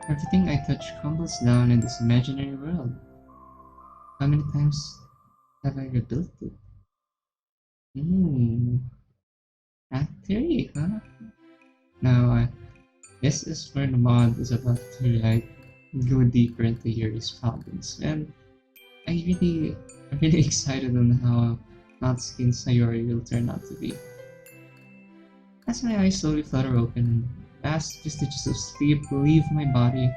Everything I touch crumbles down in this imaginary world. How many times have I rebuilt it? Hmm, Act 3, huh? Now, this is where the mod is about to go deeper into Yuri's problems, and I'm really excited on how not skin Sayori will turn out to be. As my eyes slowly flutter open, vast vestiges of sleep leave my body.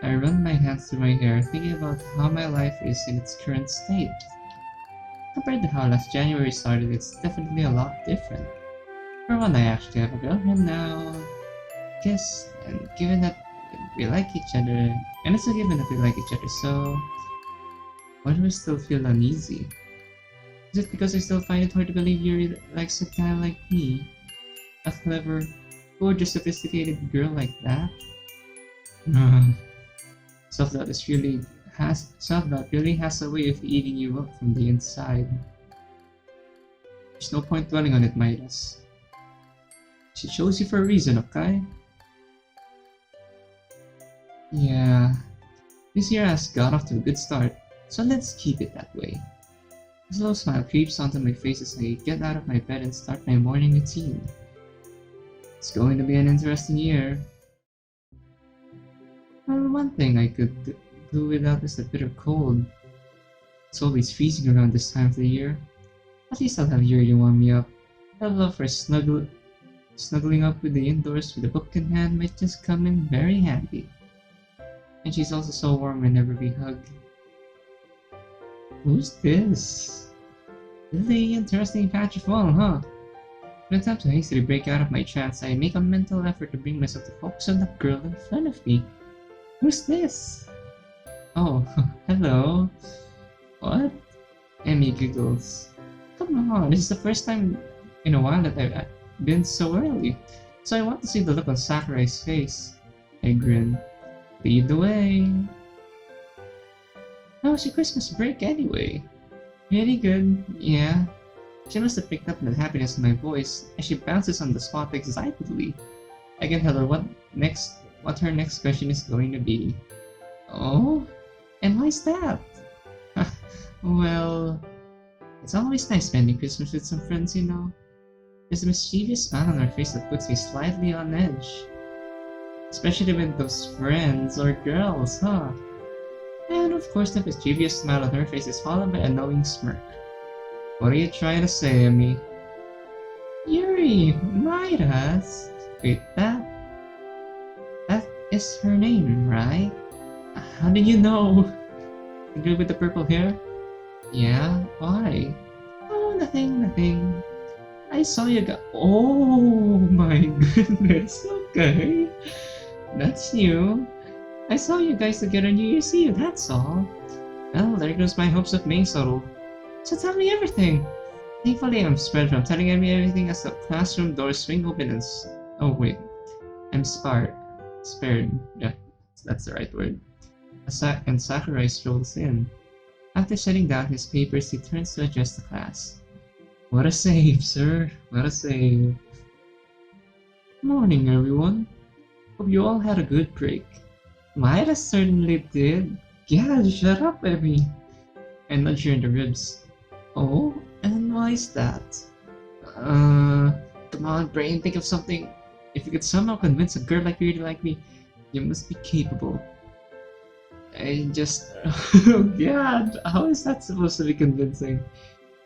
I run my hands through my hair, thinking about how my life is in its current state. Compared to how last January started, it's definitely a lot different. For one, I actually have a girlfriend now. Guess, and given that we like each other, and it's a given that we like each other, so why do I still feel uneasy? Is it because I still find it hard to believe Yuri likes a guy like me? A clever, gorgeous, sophisticated girl like that? Self-doubt really has a way of eating you up from the inside. There's no point dwelling on it, Midas. She chose you for a reason, okay? Yeah, this year has got off to a good start, so let's keep it that way. A slow smile creeps onto my face as I get out of my bed and start my morning routine. It's going to be an interesting year. Well, one thing I could do without is the bitter cold. It's always freezing around this time of the year. At least I'll have Yuri to warm me up. Her love for snuggling up with the indoors with a book in hand might just come in very handy. And she's also so warm whenever we hug. Who's this? Really interesting patch of wall, huh? In attempt to hastily break out of my trance, I make a mental effort to bring myself to focus on the girl in front of me. Who's this? Oh, hello. What? Emmy giggles. Come on, this is the first time in a while that I've been so early, so I want to see the look on Sakurai's face. I grin. Lead the way. How was your Christmas break anyway? Really good, yeah. She must have picked up the happiness in my voice as she bounces on the spot excitedly. I can tell her what her next question is going to be. Oh? And why's that? Well, it's always nice spending Christmas with some friends, you know. There's a mischievous smile on her face that puts me slightly on edge. Especially when those friends are girls, huh? And of course the mischievous smile on her face is followed by a knowing smirk. What are you trying to say, Emmy? Yuri, Midas. Wait, that is her name, right? How did you know? The girl with the purple hair? Yeah, why? Oh, nothing. I saw you guys. Oh my goodness, okay. That's new. I saw you guys together New Year's Eve, that's all. Well, there goes my hopes of being subtle. So tell me everything. Thankfully, I'm spared from telling me everything as the classroom doors swing open and oh wait, I'm spared. Yeah, that's the right word. And Sakurai strolls in. After setting down his papers, he turns to address the class. What a save, sir. What a save. Morning, everyone. Hope you all had a good break. Midas certainly did. Yeah, shut up, Emmy. I nudge her in the ribs. Oh, and why is that? Come on, brain, think of something. If you could somehow convince a girl like you to like me, you must be capable. I just... oh god, how is that supposed to be convincing?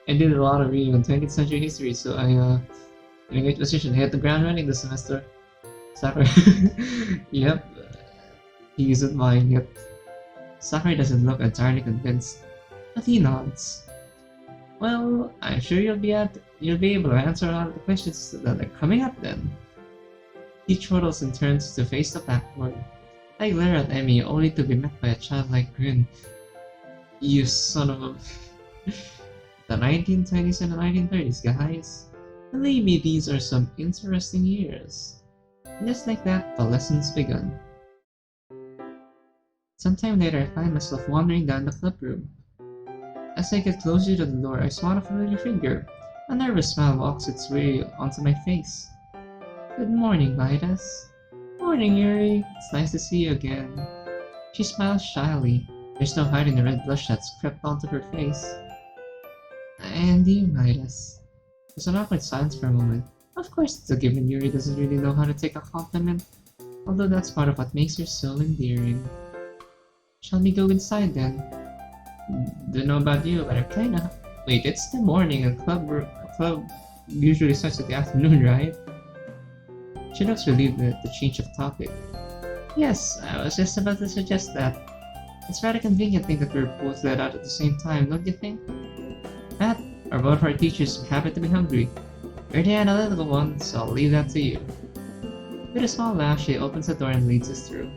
I did a lot of reading on 20th century history, so in a great position. I hit the ground running this semester. Sakurai... yep. He isn't mine, yep. Sakurai doesn't look entirely convinced, but he nods. Well, I'm sure you'll be able to answer a lot of the questions that are coming up then. He chortles and turns to face the blackboard. I glare at Emmy, only to be met by a childlike grin. You son of a... The 1920s and the 1930s, guys. Believe me, these are some interesting years. Just like that, the lesson's begun. Sometime later, I find myself wandering down the club room. As I get closer to the door, I spot a familiar figure. A nervous smile walks its way onto my face. Good morning, Midas. Morning, Yuri. It's nice to see you again. She smiles shyly. There's no hiding the red blush that's crept onto her face. And you, Midas. There's an awkward silence for a moment. Of course, it's a given Yuri doesn't really know how to take a compliment, although that's part of what makes her so endearing. Shall we go inside then? Don't know about you, but I kinda. Wait, it's the morning and club usually starts at the afternoon, right? She looks relieved at the change of topic. Yes, I was just about to suggest that. It's rather convenient thing that we're both let out at the same time, don't you think? That, or both of our teachers happen to be hungry. You're the analytical one, so I'll leave that to you. With a small laugh, she opens the door and leads us through.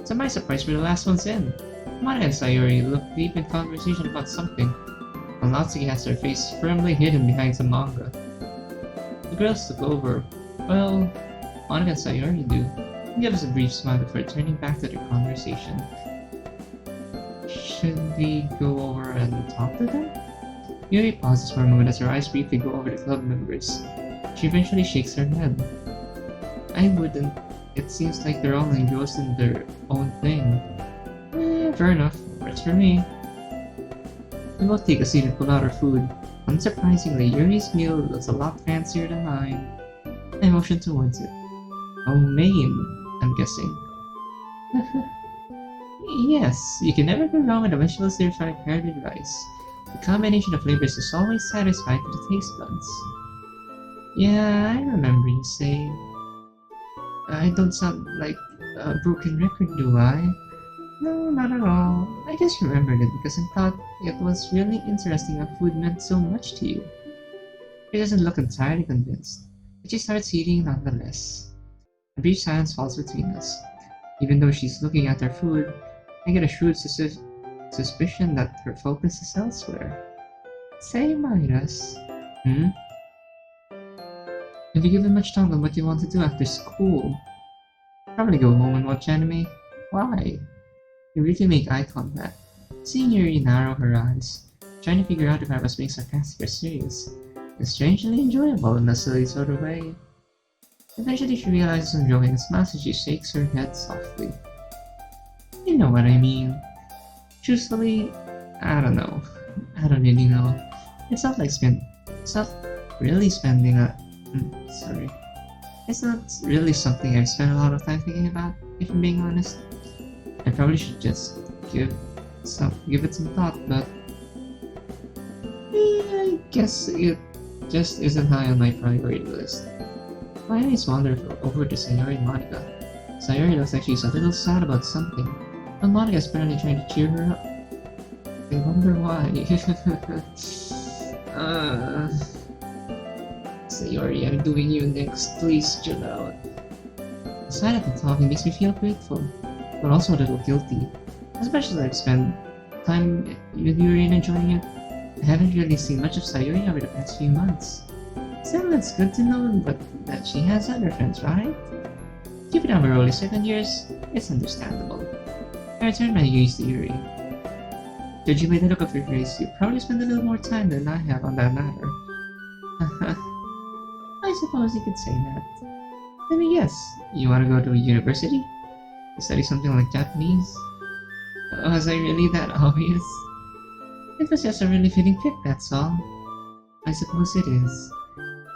To my surprise, we're the last ones in. Maya and Sayori look deep in conversation about something, while Natsuki has her face firmly hidden behind some manga. The girls look over. Well, Monica and Sayori do, and give us a brief smile before turning back to their conversation. Should we go over and talk to them? Yuri pauses for a moment as her eyes briefly go over the club members. She eventually shakes her head. I wouldn't. It seems like they're all engrossed in their own thing. Fair enough. Works for me. We both take a seat and pull out our food. Unsurprisingly, Yuri's meal looks a lot fancier than mine. I motion towards it. Oh, main, I'm guessing. Yes, you can never go wrong with a vegetable stir-fry paired with rice. The combination of flavors is always satisfying to the taste buds. Yeah, I remember you saying. I don't sound like a broken record, do I? No, not at all. I just remembered it because I thought it was really interesting how food meant so much to you. She doesn't look entirely convinced, but she starts eating nonetheless. A brief silence falls between us. Even though she's looking at her food, I get a shrewd suspicion that her focus is elsewhere. Say, Midas. Have you given much thought on what you want to do after school? Probably go home and watch anime. Why? You really make eye contact. Seeing Yuri narrow her eyes, trying to figure out if I was being sarcastic or serious, is strangely enjoyable in a silly sort of way. Eventually she realizes I'm joking and smiles as she shakes her head softly. You know what I mean. Truthfully, I don't know. I don't really know. It's not really spending a... sorry. It's not really something I've spent a lot of time thinking about, if I'm being honest. I probably should just give it some thought, but... I guess it just isn't high on my priority list. My eyes wander over to Sayori and Monica. Sayori looks like she's a little sad about something, but Monica is apparently trying to cheer her up. I wonder why. Sayori, I'm doing you next. Please chill out. The sight of the talking makes me feel grateful, but also a little guilty. Especially as I've spent time with Yuri and enjoying it. I haven't really seen much of Sayori over the past few months. Still, it's good to know that she has other friends, right? Given our early second years, it's understandable. I return my gaze to Yuri. Judging by the look of your face, you probably spend a little more time than I have on that matter. I suppose you could say that. Let me guess, you want to go to university? To study something like Japanese? Was I really that obvious? It was just a really fitting pick, that's all. I suppose it is.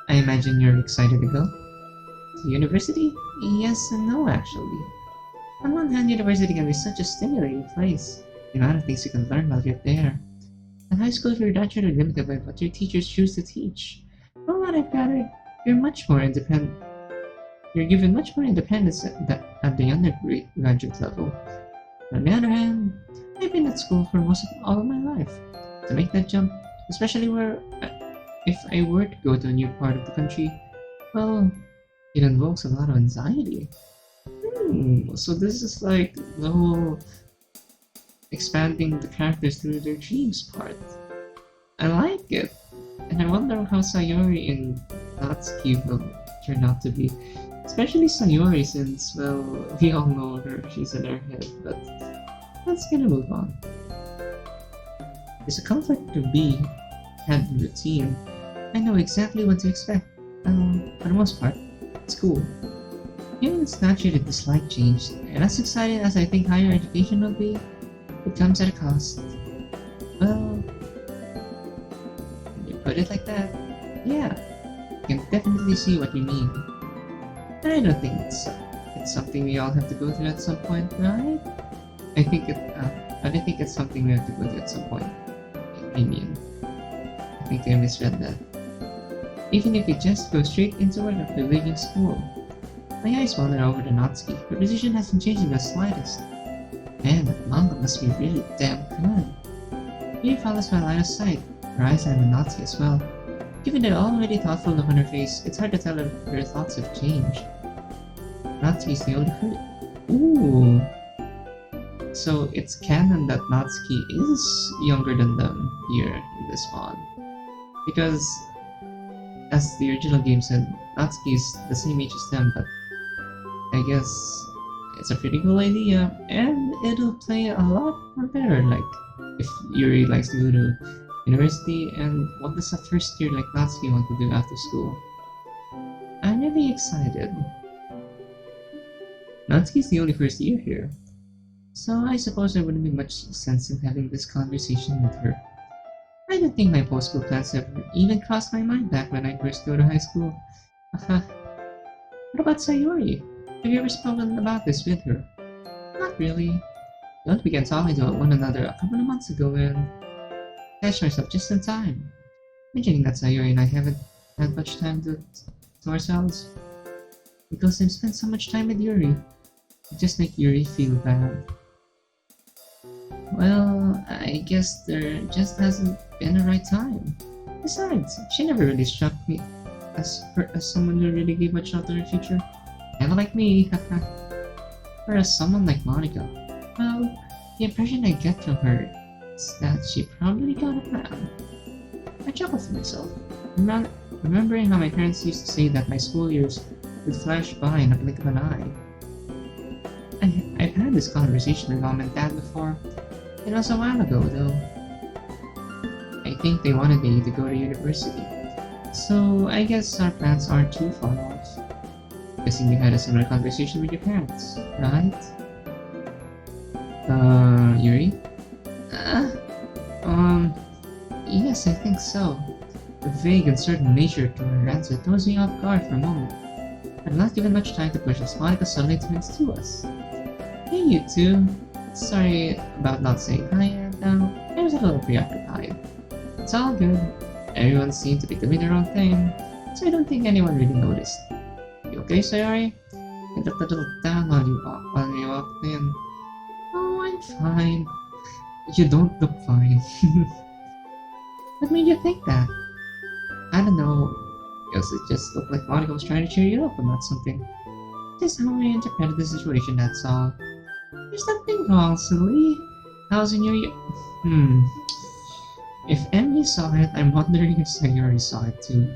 I imagine you're excited to go? To university? Yes and no, actually. On one hand, university can be such a stimulating place. The amount of things you can learn while you're there. In high school, you're naturally limited by what your teachers choose to teach. From what I've gathered, you're much more independent. You're given much more independence at the undergraduate level. On the other hand, I've been at school for all of my life. To make that jump, especially if I were to go to a new part of the country, well, it involves a lot of anxiety. So this is like the whole expanding the characters through their dreams part. I like it, and I wonder how Sayori and Natsuki will turn out to be. Especially Sayori, since, well, we all know her, she's in our head, but let's gonna move on. It's a comfort to have the routine. I know exactly what to expect. For the most part, it's cool. Humans naturally dislike change, and as excited as I think higher education will be, it comes at a cost. Well, when you put it like that, yeah, I can definitely see what you mean. But I don't think it's something we all have to go through at some point, right? But I think it's something we have to go through at some point. I mean, I think I misread that. Even if we just go straight into it after leaving school. My eyes wander over to Natsuki. Her decision hasn't changed in the slightest. Man, that manga must be really damn good. Yuri follows my line of sight. Her eyes are on Natsuki as well. Given the already thoughtful look on her face, it's hard to tell if her thoughts have changed. Natsuki's the older her. Ooh. So it's canon that Natsuki is younger than them here in this mod. Because, as the original game said, Natsuki is the same age as them, but I guess it's a pretty cool idea, and it'll play a lot more better, like, if Yuri likes to go to university, and what does a first year like Natsuki want to do after school? I'm really excited. Natsuki's the only first year here, so I suppose there wouldn't be much sense in having this conversation with her. I don't think my post-school plans ever even crossed my mind back when I first go to high school. What about Sayori? Have you ever spoken about this with her? Not really. We only began talking to one another a couple of months ago and catch myself just in time. Mentioning that Sayori and I haven't had much time to ourselves. Because I've spent so much time with Yuri. It just makes Yuri feel bad. Well, I guess there just hasn't been a right time. Besides, she never really struck me as someone who really gave much thought to her future. Never like me, whereas someone like Monica, well, the impression I get from her is that she probably got a plan. I chuckle to myself, remembering how my parents used to say that my school years would flash by in a blink of an eye. I've had this conversation with Mom and Dad before. It was a while ago, though. I think they wanted me to go to university, so I guess our plans aren't too far off. Guessing you had a similar conversation with your parents, right? Yuri? Yes, I think so. The vague, uncertain nature to her answer throws me off guard for a moment. I've not given much time to push as Monica suddenly turns to us. Hey, you two. Sorry about not saying hi yet, I was a little preoccupied. It's all good. Everyone seemed to be doing their own thing, so I don't think anyone really noticed. You okay, Sayori? I looked a little down on you while you walked in. Oh, I'm fine. You don't look fine. What made you think that? I don't know. Guess it just looked like Monica was trying to cheer you up about something. Just how I interpreted the situation, that's all. There's nothing wrong, silly. How's in your... If Emmy saw it, I'm wondering if Sayori saw it too.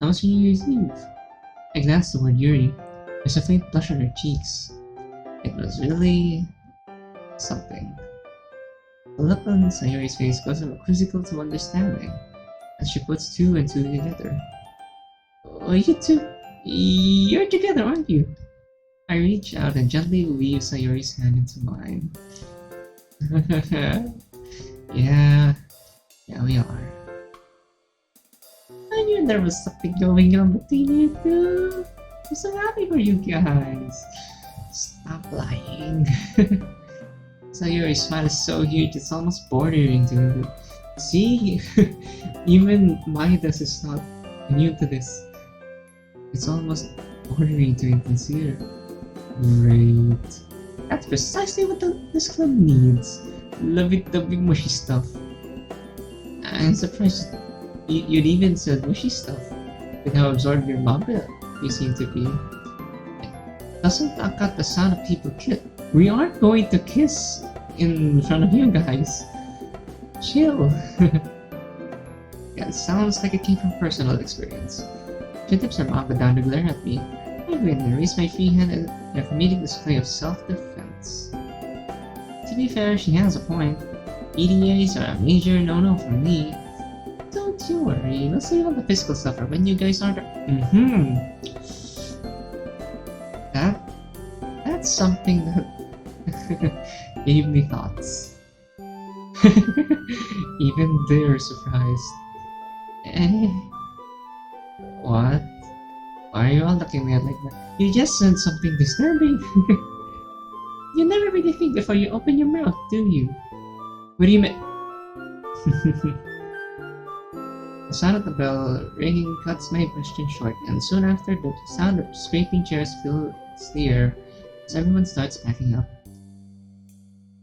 How's your New Year's Eve? I glanced toward Yuri. There's a faint blush on her cheeks. It was really... something. The look on Sayori's face goes from quizzical to understanding, as she puts two and two together. Oh, you two... You're together, aren't you? I reach out and gently weave Sayori's hand into mine. Yeah, we are. I knew there was something going on between you two. I'm so happy for you guys. Stop lying. Sayori's smile is so huge, it's almost bordering to it. See? Even Midas is not immune to this. It's almost bordering to insincere. Great. That's precisely what this club needs. Lovey-dovey mushy stuff. I'm surprised you'd even said mushy stuff with how absorbed your manga you seem to be. Doesn't that cut the sound of people kiss? We aren't going to kiss in front of you guys. Chill. Yeah, it sounds like it came from personal experience. She tips her manga down to glare at me. I grin and raise my free hand in a comedic display of self-defense. To be fair, she has a point. EDAs are a major no-no for me. Don't don't you worry, we'll save all the physical stuff for when you guys are mm-hmm. That's something that gave me thoughts. Even they're surprised. Eh? What? Why are you all looking at me like that? You just said something disturbing. You never really think before you open your mouth, do you? What do you mean? The sound of the bell ringing cuts my question short, and soon after, the sound of scraping chairs fills the air as everyone starts packing up.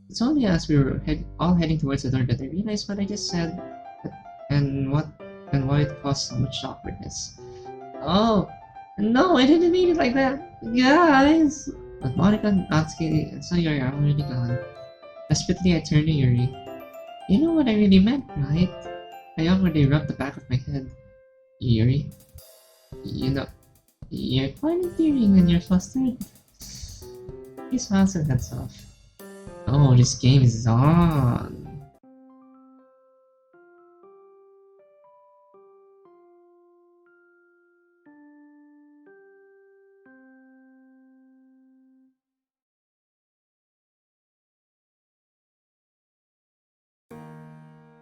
It's only as we were all heading towards the door that I realized what I just said and why it caused so much awkwardness. Oh, no, I didn't mean it like that, guys! But Monica, Natsuki, and Sayori are already gone. Desperately, I turned to Yuri. You know what I really meant, right? I awkwardly rubbed the back of my head. Yuri? You know, you're quite endearing when you're flustered. He smiles and heads off. Oh, this game is on!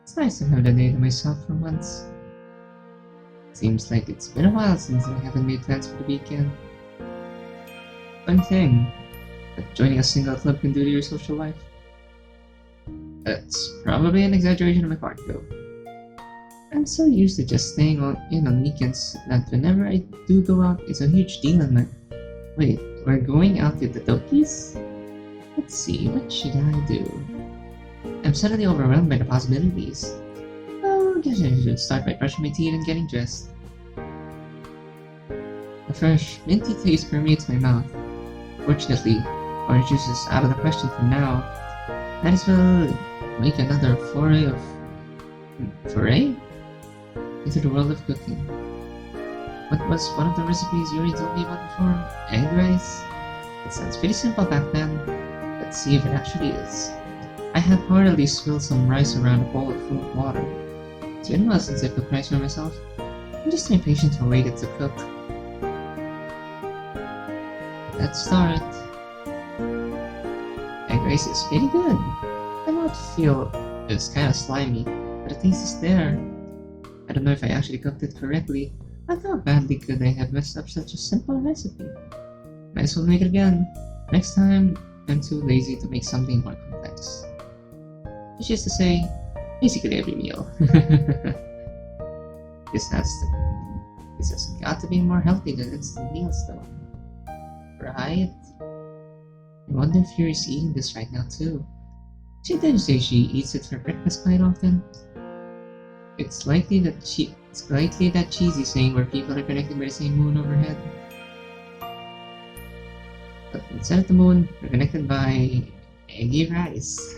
It's nice to have the day to myself for once. Seems like it's been a while since I haven't made plans for the weekend. One thing that joining a single club can do to your social life. That's probably an exaggeration on my part, though. I'm so used to just staying in on weekends that whenever I do go out, it's a huge deal on my... Wait, we're going out with the Dokis? Let's see, what should I do? I'm suddenly overwhelmed by the possibilities. Oh, I guess I should start by brushing my teeth and getting dressed. The fresh, minty taste permeates my mouth. Fortunately, orange juice is out of the question for now. Might as well make another foray into the world of cooking. What was one of the recipes Yuri told me about before? Egg rice? It sounds pretty simple back then. Let's see if it actually is. I had heartily spilled some rice around a bowl of water. It's been a while since I cooked rice for myself. I'm just impatient to wait it to cook. Let's start. Egg rice is pretty good. I might feel it's kind of slimy, but the taste is there. I don't know if I actually cooked it correctly, but how badly could I have messed up such a simple recipe? Might as well make it again. Next time, I'm too lazy to make something more complex. Which is to say, basically every meal. This has got to be more healthy than instant meals though. Right? I wonder if Yuri's eating this right now too. She did say she eats it for breakfast quite often. It's likely that cheesy saying where people are connected by the same moon overhead. But instead of the moon, we're connected by eggy rice.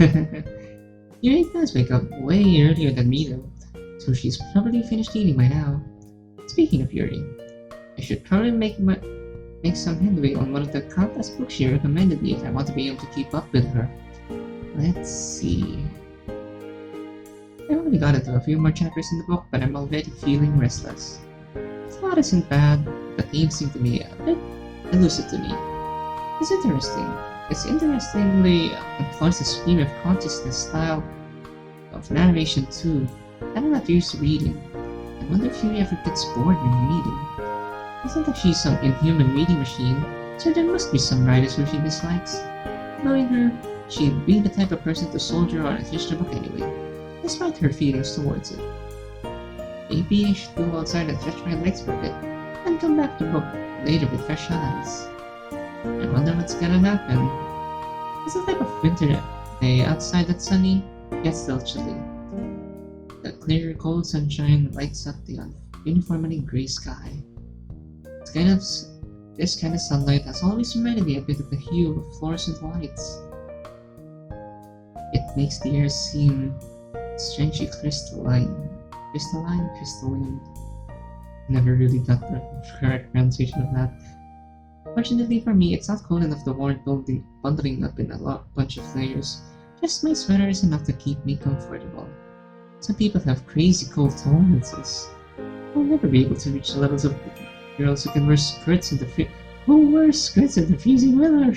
Yuri does wake up way earlier than me though, so she's probably finished eating by now. Speaking of Yuri, I should probably make some headway on one of the countless books she recommended me if I want to be able to keep up with her. Let's see. I only got into a few more chapters in the book, but I'm already feeling restless. The plot isn't bad, but the themes seem to be a bit elusive to me. It's interesting. It interestingly employs a stream of consciousness style of narration too that I'm not used to reading. I wonder if Yuri ever gets bored when reading. It's not like she's some inhuman reading machine, so there must be some writers who she dislikes. Knowing her, she'd be the type of person to soldier on and finish the book anyway, despite her feelings towards it. Maybe I should go outside and stretch my legs for a bit, and come back to the book later with fresh eyes. I wonder what's gonna happen. It's a type of winter day outside that's sunny, yet still chilly. The clear, cold sunshine lights up the uniformly grey sky. This kind of sunlight has always reminded me a bit of the hue of fluorescent lights. It makes the air seem strangely crystalline. Never really got the correct pronunciation of that. Fortunately for me, it's not cold enough to warrant bundling up in a bunch of layers. Just my sweater is enough to keep me comfortable. Some people have crazy cold tolerances. I'll never be able to reach the levels of girls who can wear skirts in the freezing weather.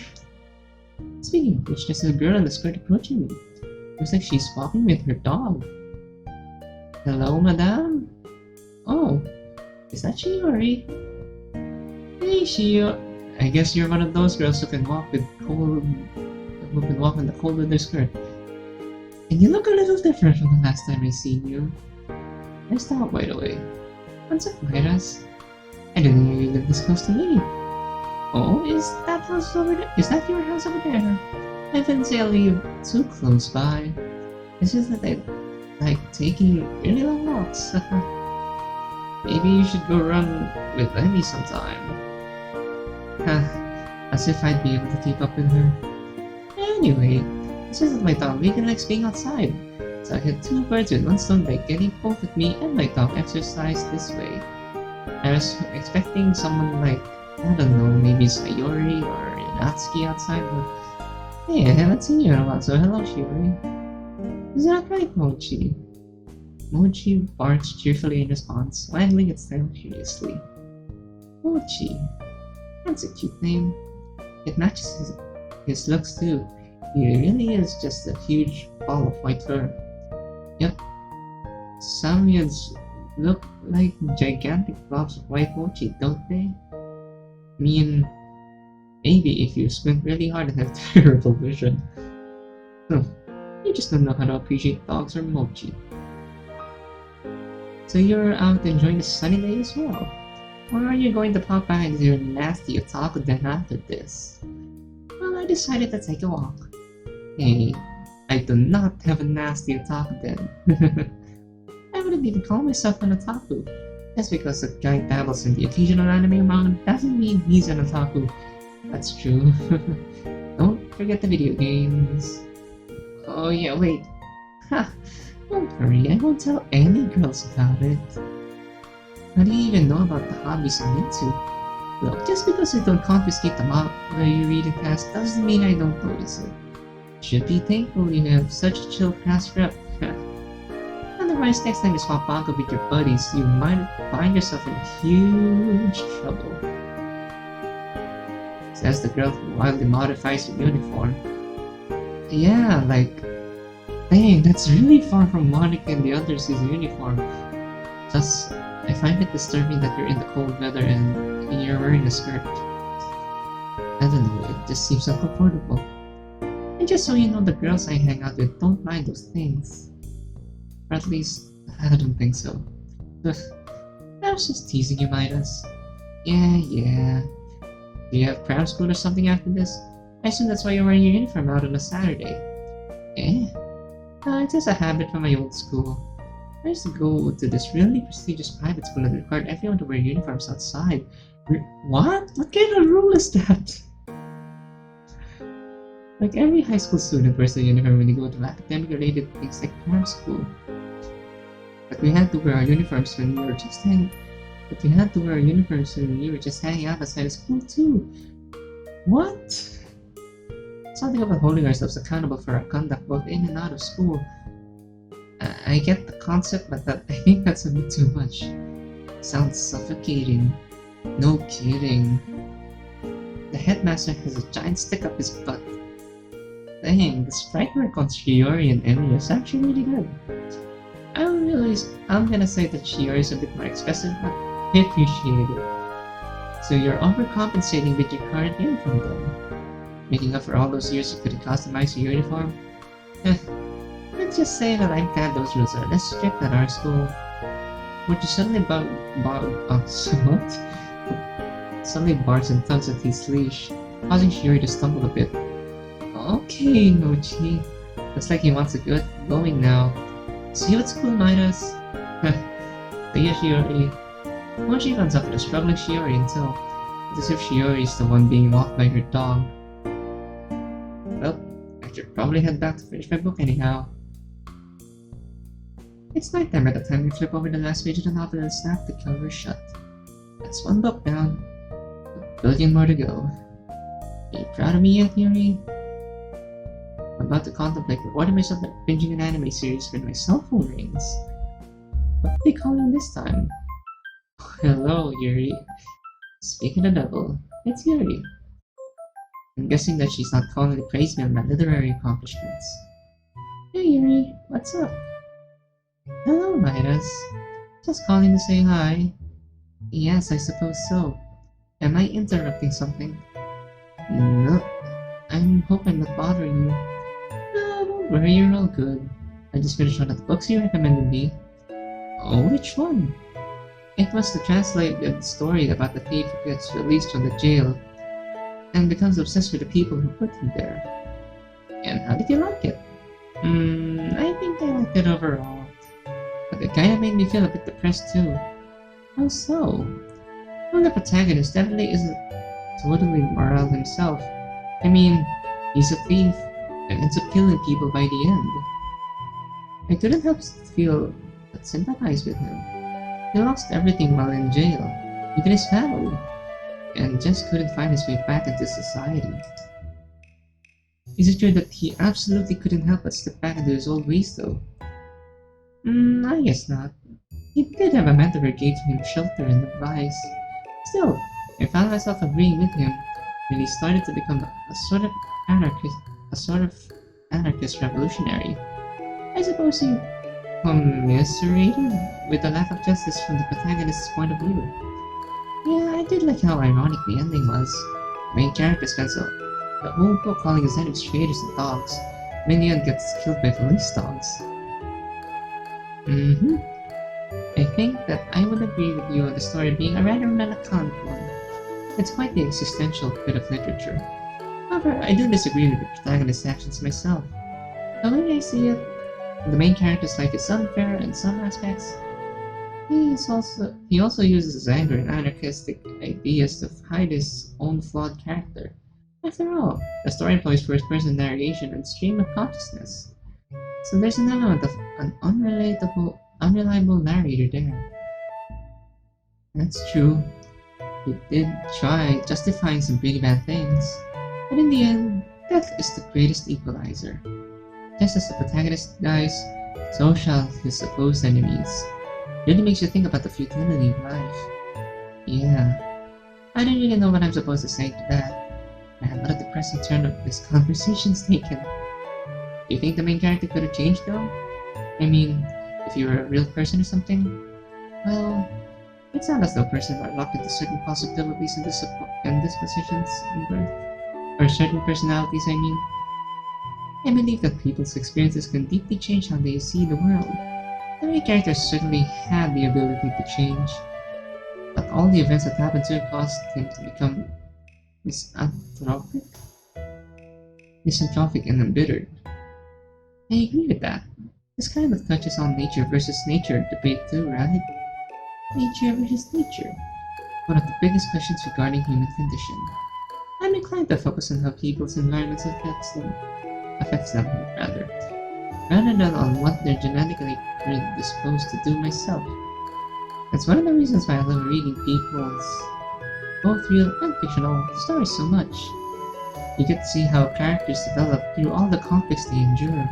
Speaking of which, there's a girl in the skirt approaching me. Looks like she's walking with her dog. Hello, madame? Oh, is that Yuri? Hey, I guess you're one of those girls who can walk in the cold with their skirt. And you look a little different from the last time I seen you. Nice dog, by the way. What's up, Midas? I didn't know you lived this close to me. Oh, is that house over there? Is that your house over there? I wouldn't say I live too close by. It's just that I like taking really long walks. Maybe you should go run with Emmy sometime. As if I'd be able to keep up with her. Anyway, it's just that my dog really likes being outside. So I hit two birds with one stone by getting both of me and my dog exercise this way. I was expecting someone like, I don't know, maybe Sayori or Natsuki outside, but hey, I haven't seen you in a while, so hello, Yuri. Is that right, Mochi? Mochi barks cheerfully in response, waggling its tail curiously. Mochi. That's a cute name. It matches his looks too. He really is just a huge ball of white fur. Yep. Samyuds look like gigantic blobs of white mochi, don't they? I mean, maybe if you squint really hard and have terrible vision. You just don't know how to appreciate dogs or mochi. So you're out enjoying the sunny day as well? Or are you going to pop back into your nasty otaku den after this? Well, I decided to take a walk. Hey, I do not have a nasty otaku den. I wouldn't even call myself an otaku. Just because a guy dabbles in the occasional anime manga doesn't mean he's an otaku. That's true. Don't forget the video games. Oh yeah, wait. Ha! Don't worry, I won't tell any girls about it. How do you even know about the hobbies I'm into? Look, just because I don't confiscate the manga you read in class doesn't mean I don't notice it. Should be thankful you have such a chill class rep. Otherwise, next time you swap manga with your buddies, you might find yourself in huge trouble. Says the girl who wildly modifies her uniform. Yeah, like, dang, that's really far from Monica and the others' uniform. Plus, I find it disturbing that you're in the cold weather and you're wearing a skirt. I don't know, it just seems uncomfortable. And just so you know, the girls I hang out with don't mind those things. Or at least, I don't think so. I was just teasing you, Midas. Yeah. Do you have prom school or something after this? I assume that's why you're wearing your uniform out on a Saturday. It's just a habit from my old school. I used to go to this really prestigious private school that required everyone to wear uniforms outside. What? What kind of rule is that? Like every high school student wears a uniform when they go to academic-related things like prom school. But we had to wear our uniforms when we were just hanging. out outside of school too. What? Something about holding ourselves accountable for our conduct both in and out of school. I get the concept, but I think that's a bit too much. Sounds suffocating. No kidding. The headmaster has a giant stick up his butt. Dang, the sprite work on Shiori and Emi is actually really good. I'm gonna say that Shiori is a bit more expressive, but I appreciate it. So you're overcompensating with your current uniform then? Making up for all those years you couldn't customize your uniform? Let's just say that I'm glad those rules are less strict at our school. Would you suddenly suddenly barks and tugs at his leash, causing Shiori to stumble a bit. Okay, Mochi. Looks like he wants to get going now. See you at school, Midas. See ya, Shiori. Mochi runs up to the struggling Shiori until it's as if Shiori is the one being walked by her dog. Well, I should probably head back to finish my book anyhow. It's nighttime by the time we flip over the last page of the novel and snap the cover shut. That's one book down. A billion more to go. Are you proud of me yet, Yuri? about to contemplate recording myself binging an anime series when my cell phone rings. What are they calling this time? Hello, Yuri. Speaking of the devil, it's Yuri. I'm guessing that she's not calling to praise me on my literary accomplishments. Hey Yuri, what's up? Hello, Midas. Just calling to say hi. Yes, I suppose so. Am I interrupting something? No, I hope I'm not bothering you. No, don't worry, you're all good. I just finished one of the books you recommended me. Oh, which one? It was the translated story about the thief who gets released from the jail and becomes obsessed with the people who put him there. And how did you like it? I think I liked it overall. But it kinda made me feel a bit depressed too. How so? Well, the protagonist definitely isn't totally moral himself. I mean, he's a thief and ends up killing people by the end. I couldn't help but sympathize with him. He lost everything while in jail, even his family, and just couldn't find his way back into society. Is it true that he absolutely couldn't help but slip back into his old ways though? I guess not. He did have a mentor who gave him shelter and advice. Still, I found myself agreeing with him when he started to become a sort of anarchist revolutionary. I suppose he commiserated with the lack of justice from the protagonist's point of view. Yeah, I did like how ironic the ending was. The main character spends the whole book calling his enemies traitors and dogs, and in the end gets killed by police dogs. I think that I would agree with you on the story being a rather melancholic one. It's quite the existential bit of literature. However, I do disagree with the protagonist's actions myself. The way I see it, the main character's life is unfair in some aspects. He also uses his anger and anarchistic ideas to hide his own flawed character. After all, the story employs first-person narration and stream of consciousness, so there's an element of an unreliable narrator there. That's true. He did try justifying some pretty bad things, but in the end, death is the greatest equalizer. Just as the protagonist dies, so shall his supposed enemies. It really makes you think about the futility of life. Yeah, I don't really know what I'm supposed to say to that. Man, what a depressing turn of this conversation's taken. Do you think the main character could have changed though? I mean, if you were a real person or something? Well, it's not as though persons are locked into certain possibilities and dispositions in birth. Or certain personalities, I mean. I believe that people's experiences can deeply change how they see the world. The main character certainly had the ability to change, but all the events that happened to him caused him to become misanthropic and embittered. I agree with that. This kind of touches on nature versus nature debate too, right? Nature versus nature. One of the biggest questions regarding human condition. I'm inclined to focus on how people's environments affects them rather than on what they're genetically predisposed to do myself. That's one of the reasons why I love reading people's both real and fictional stories so much. You get to see how characters develop through all the conflicts they endure.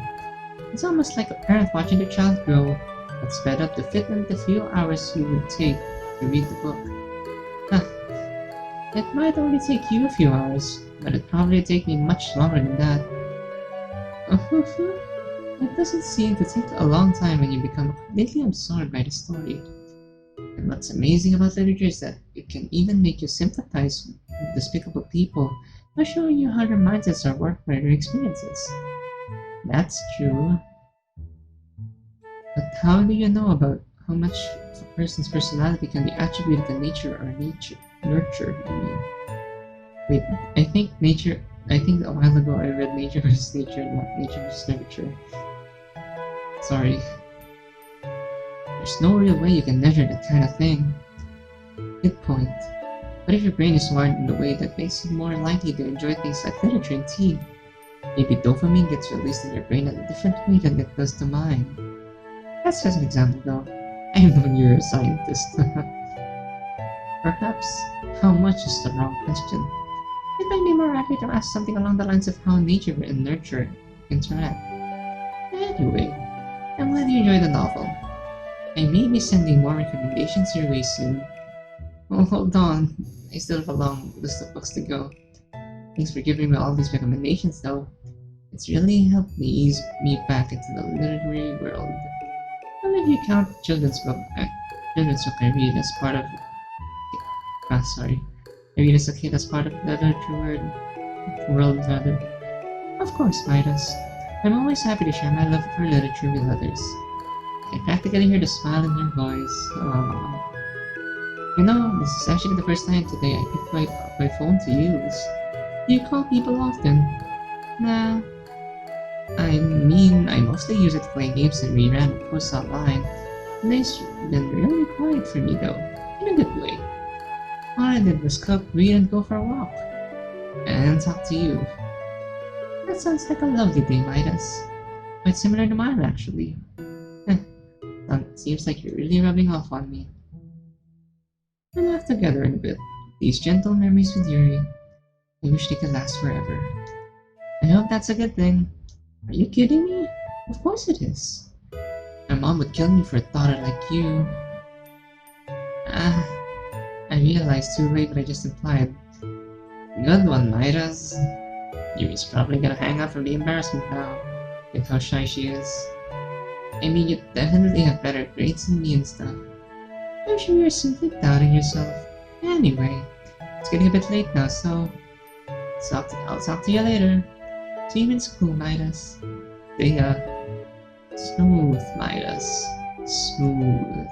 It's almost like a parent watching their child grow, but sped up to fit in the few hours you would take to read the book. It might only take you a few hours, but it'd probably take me much longer than that. It doesn't seem to take a long time when you become completely absorbed by the story. And what's amazing about literature is that it can even make you sympathize with despicable people by showing you how their mindsets are worked by their experiences. That's true. But how do you know about how much of a person's personality can be attributed to nature or nurture, I mean? Wait, I think a while ago I read Nature vs. Nature, not Nature vs. Literature. Sorry. There's no real way you can measure that kind of thing. Good point. But if your brain is wired in a way that makes you more likely to enjoy things like literature and tea, maybe dopamine gets released in your brain at a different way than it does to mine. That's just an example though. I am no neuroscientist. Perhaps, how much is the wrong question? It might be more accurate to ask something along the lines of how nature and nurture interact. Anyway, I'm glad you enjoyed the novel. I may be sending more recommendations your way soon. Oh, hold on. I still have a long list of books to go. Thanks for giving me all these recommendations, though. It's really helped me ease me back into the literary world. Well, if you count children's book I read as part of I read as a kid as part of the literature world rather. Of course, Midas. I'm always happy to share my love for literature with others. I can practically hear the smile in their voice. Aww. You know, this is actually the first time today I picked my phone to use. Do you call people often? Nah. I mean, I mostly use it to play games and read random posts online. Today's been really quiet for me though, in a good way. All I did was cook, read, and go for a walk. And talk to you. That sounds like a lovely day, Midas. Quite similar to mine, actually. Seems like you're really rubbing off on me. We'll laugh together in a bit. These gentle memories with Yuri. I wish they could last forever. I hope that's a good thing. Are you kidding me? Of course it is. My mom would kill me for a daughter like you. I realized too late what I just implied. Good one, Midas. Yuri's probably gonna hang up from the embarrassment now. Look how shy she is. I mean, you definitely have better grades than me and stuff. I'm sure you're simply doubting yourself. Anyway, it's getting a bit late now, so I'll talk to you later. See you in school, Midas. See ya. Smooth, Midas. Smooth.